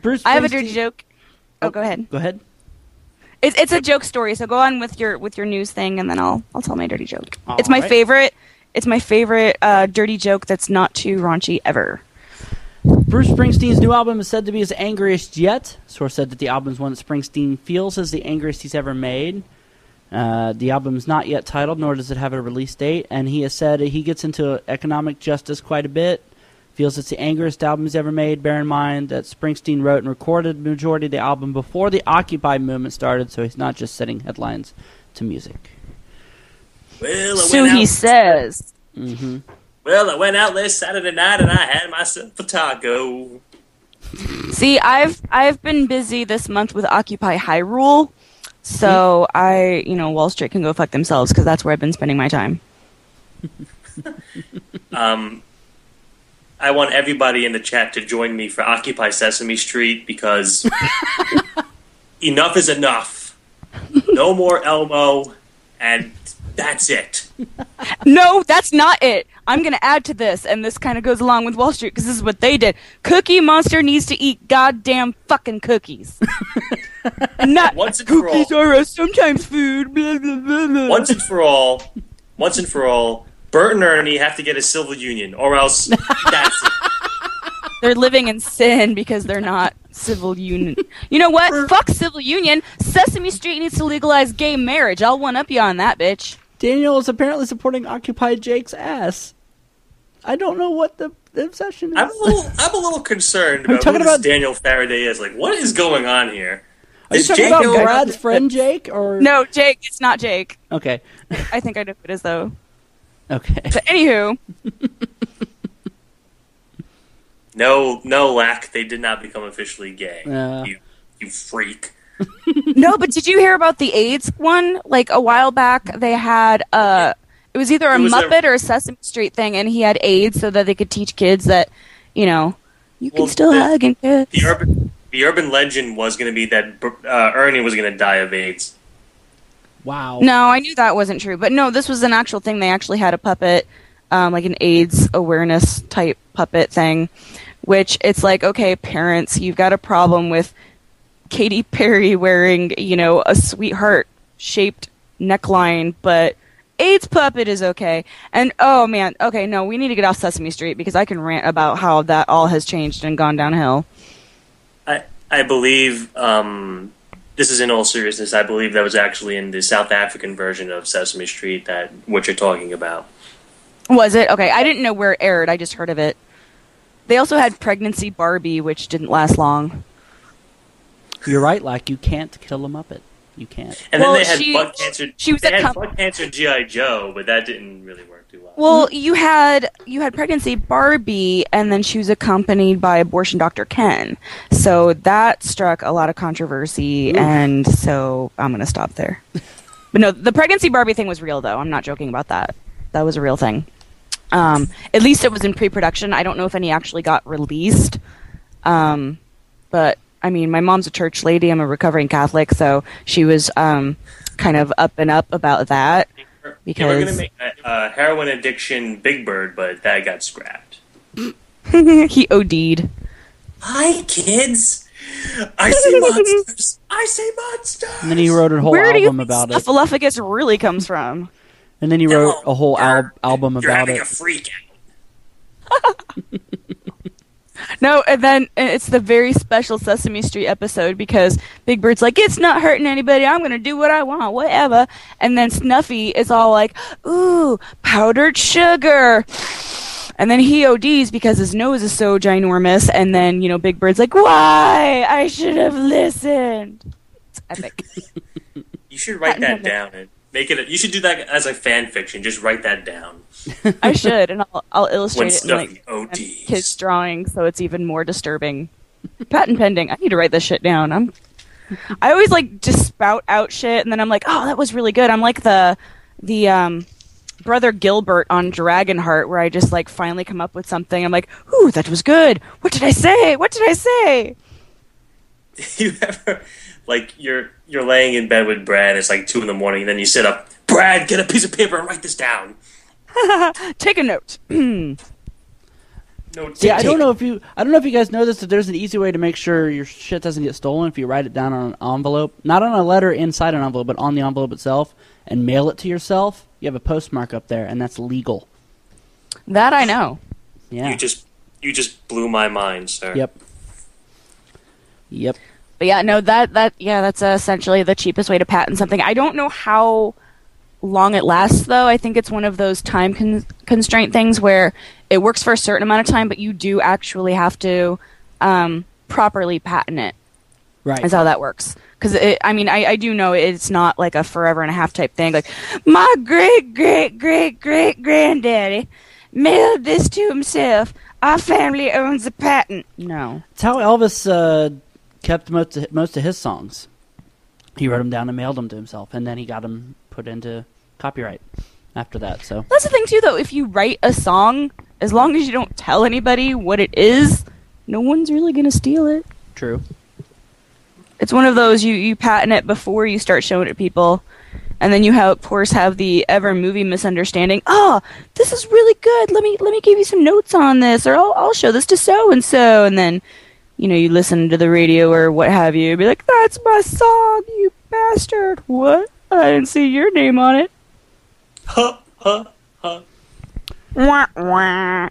Bruce I have a dirty joke. Oh, go ahead. Go ahead. It's a joke story, so go on with your news thing, and then I'll tell my dirty joke. All it's my right. favorite. It's my favorite dirty joke that's not too raunchy ever. Bruce Springsteen's new album is said to be his angriest yet. Source said that the album is one that Springsteen feels is the angriest he's ever made. The album is not yet titled, nor does it have a release date, and he has said he gets into economic justice quite a bit. Feels it's the angriest album he's ever made. Bear in mind that Springsteen wrote and recorded the majority of the album before the Occupy movement started, so he's not just setting headlines to music. Well, So he says. Mm-hmm. Well, I went out last Saturday night and I had myself a taco. See, I've been busy this month with Occupy Hyrule, so Wall Street can go fuck themselves because that's where I've been spending my time. I want everybody in the chat to join me for Occupy Sesame Street because enough is enough. No more Elmo, and that's it. No, that's not it. I'm going to add to this, and this kind of goes along with Wall Street because this is what they did. Cookie Monster needs to eat goddamn fucking cookies. Not Once and cookies for all. are sometimes food. Blah, blah, blah, blah. Once and for all, Bert and Ernie have to get a civil union, or else that's it. They're living in sin because they're not civil union. You know what? Fuck civil union. Sesame Street needs to legalize gay marriage. I'll one-up you on that, bitch. Daniel is apparently supporting Occupy Jake's ass. I don't know what the obsession is. I'm a little concerned about who this Daniel Faraday is. Like, what is going on here? Are you talking about Brad's friend Jake? Or No, Jake. It's not Jake. Okay. I think I know who it is, though. Okay. But anywho. No, Lack. They did not become officially gay. You freak. No, but did you hear about the AIDS one? Like, a while back, they had, it was either a Muppet or a Sesame Street thing, and he had AIDS so that they could teach kids that, you can still hug and kiss. The urban legend was going to be that Ernie was going to die of AIDS. Wow. No, I knew that wasn't true. But no, this was an actual thing. They actually had a puppet, like an AIDS awareness type puppet thing, which it's like, okay, parents, you've got a problem with Katy Perry wearing, a sweetheart-shaped neckline, but AIDS puppet is okay. And, oh, man, okay, no, we need to get off Sesame Street because I can rant about how that all has changed and gone downhill. I believe, this is in all seriousness, I believe that was actually in the South African version of Sesame Street, what you're talking about. Was it? Okay, I didn't know where it aired. I just heard of it. They also had Pregnancy Barbie, which didn't last long. You're right, like, you can't kill a Muppet. You can't. And then they had butt cancer. She was butt cancer G.I. Joe, but that didn't really work too well. Well, you had Pregnancy Barbie, and then she was accompanied by Abortion Dr. Ken. So that struck a lot of controversy, and so I'm going to stop there. But no, the Pregnancy Barbie thing was real, though. I'm not joking about that. That was a real thing. At least it was in pre-production. I don't know if any actually got released. But, I mean, my mom's a church lady. I'm a recovering Catholic, so she was kind of up and up about that. Because they were going to make a heroin addiction Big Bird, but that got scrapped. He OD'd. Hi, kids. I see monsters. I see monsters. And then he wrote a whole album about it. Where do you think Snuffleupagus really comes from? And then he wrote a whole album about it. You're having a freak out. No, and then it's the very special Sesame Street episode because Big Bird's like, it's not hurting anybody, I'm going to do what I want, whatever. And then Snuffy is all like, ooh, powdered sugar. And then he ODs because his nose is so ginormous. And then, Big Bird's like, why? I should have listened. It's epic. You should write that down and make it. You should do that as a fan fiction. Just write that down. I should, and I'll illustrate it in Snuffy kids' drawings, so it's even more disturbing. Patent pending. I need to write this shit down. I always just spout out shit, and then I'm like, oh, that was really good. I'm like the Brother Gilbert on Dragonheart, where I just finally come up with something. I'm like, ooh, that was good. What did I say? What did I say? You ever you're laying in bed with Brad? It's 2 a.m, and then you sit up. Brad, get a piece of paper and write this down. Take a note. No, See, I don't know if you guys know this, that there's an easy way to make sure your shit doesn't get stolen if you write it down on an envelope, not on a letter inside an envelope, but on the envelope itself, and mail it to yourself. You have a postmark up there, and that's legal. That I know. Yeah. You just blew my mind, sir. Yep. But yeah, no, that's essentially the cheapest way to patent something. I don't know how long it lasts, though. I think it's one of those time constraint things where it works for a certain amount of time, but you do actually have to properly patent it. Right. Is how that works. Because, I do know it's not like a forever and a half type thing. Like, my great-great-great-great-granddaddy mailed this to himself. Our family owns a patent. No. It's how Elvis kept most of his songs. He wrote them down and mailed them to himself, and then he got them put into copyright after that. So that's the thing too, though. If you write a song, as long as you don't tell anybody what it is, no one's really gonna steal it. True. It's one of those you patent it before you start showing it to people, and then you of course have the ever movie misunderstanding. Oh, this is really good. Let me give you some notes on this, or I'll show this to so and so, and then you listen to the radio or what have you, and be like, that's my song, you bastard. What? I didn't see your name on it. Huh. Wah, wah.